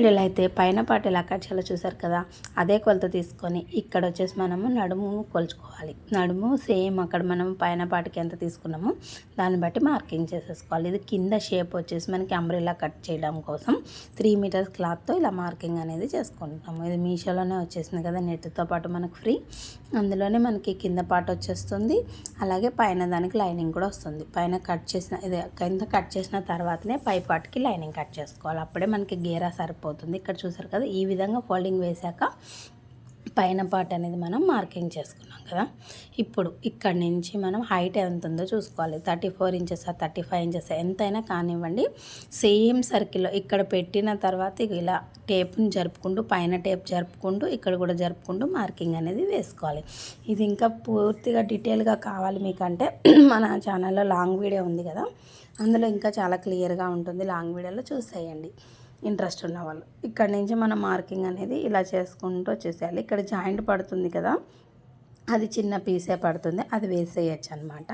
వీడియోలో అయితే పైన పాట ఎలా కట్ చేయాలో చూసారు కదా. అదే కొలత తీసుకొని ఇక్కడ వచ్చేసి మనము నడుము కొలుచుకోవాలి. నడుము సేమ్ అక్కడ మనం పైన పాటకి ఎంత తీసుకున్నామో దాన్ని బట్టి మార్కింగ్ చేసేసుకోవాలి. ఇది కింద షేప్ వచ్చేసి మనకి అంబ్రెల్లా కట్ చేయడం కోసం 3 మీటర్స్ క్లాత్తో ఇలా మార్కింగ్ అనేది చేసుకుంటాము. ఇది మీషోలోనే వచ్చేసింది కదా, నెట్తో పాటు మనకు ఫ్రీ. అందులోనే మనకి కింద పాట వచ్చేస్తుంది, అలాగే పైన దానికి లైనింగ్ కూడా వస్తుంది. పైన కట్ చేసిన ఇది కింద కట్ చేసిన తర్వాతనే పై పాటకి లైనింగ్ కట్ చేసుకోవాలి. అప్పుడే మనకి గేరా సరిపోతుంది. ఇక్కడ చూసారు కదా, ఈ విధంగా ఫోల్డింగ్ వేశాక పైన పార్ట్ అనేది మనం మార్కింగ్ చేసుకున్నాం కదా. ఇప్పుడు ఇక్కడ నుంచి మనం హైట్ ఎంత ఉందో చూసుకోవాలి. 34 ఇంచెస్ 35 ఇంచెస్ ఎంతైనా కానివ్వండి. సేమ్ సర్కిల్లో ఇక్కడ పెట్టిన తర్వాత ఇలా టేప్ని జరుపుకుంటూ, పైన టేప్ జరుపుకుంటూ, ఇక్కడ కూడా జరుపుకుంటూ మార్కింగ్ అనేది వేసుకోవాలి. ఇది ఇంకా పూర్తిగా డీటెయిల్గా కావాలి మీకంటే మన ఛానల్లో లాంగ్ వీడియో ఉంది కదా, అందులో ఇంకా చాలా క్లియర్గా ఉంటుంది. లాంగ్ వీడియోలో చూసేయండి ఇంట్రెస్ట్ ఉన్న వాళ్ళు. ఇక్కడ నుంచి మనం మార్కింగ్ అనేది ఇలా చేసుకుంటూ వచ్చేసేయాలి. ఇక్కడ జాయింట్ పడుతుంది కదా, అది చిన్న పీసే పడుతుంది, అది వేసేయచ్చు అనమాట.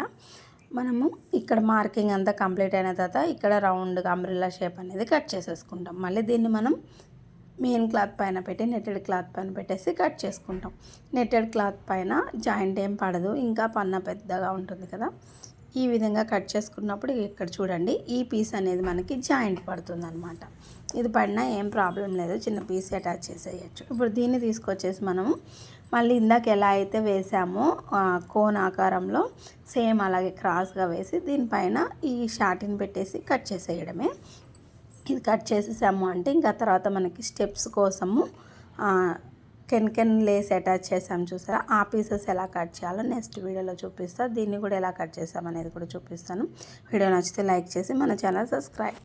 మనము ఇక్కడ మార్కింగ్ అంతా కంప్లీట్ అయిన తర్వాత ఇక్కడ రౌండ్గా అంబ్రెల్లా షేప్ అనేది కట్ చేసేసుకుంటాం. మళ్ళీ దీన్ని మనం మెయిన్ క్లాత్ పైన పెట్టి నెట్టెడ్ క్లాత్ పైన పెట్టేసి కట్ చేసుకుంటాం. నెట్టెడ్ క్లాత్ పైన జాయింట్ ఏం పడదు, ఇంకా పన్న పెద్దగా ఉంటుంది కదా. ఈ విధంగా కట్ చేసుకున్నప్పుడు ఇక్కడ చూడండి, ఈ పీస్ అనేది మనకి జాయింట్ పడుతుంది అనమాట. ఇది పడినా ఏం ప్రాబ్లం లేదు, చిన్న పీస్ అటాచ్ చేసేయచ్చు. ఇప్పుడు దీన్ని తీసుకొచ్చేసి మనము మళ్ళీ ఇందాక ఎలా అయితే వేసామో కోన్ ఆకారంలో సేమ్ అలాగే క్రాస్గా వేసి దీనిపైన ఈ షార్ట్ని పెట్టేసి కట్ చేసేయడమే. ఇది కట్ చేసేసాము అంటే ఇంకా తర్వాత మనకి స్టెప్స్ కోసము కెన్ లేస్ అటాచ్ చేసాం చూసారా, ఆ పీసెస్ ఎలా కట్ చేయాలో నెక్స్ట్ వీడియోలో చూపిస్తాను. దీన్ని కూడా ఎలా కట్ చేసామనేది కూడా చూపిస్తాను. వీడియో నచ్చితే లైక్ చేసి మన ఛానల్ సబ్స్క్రైబ్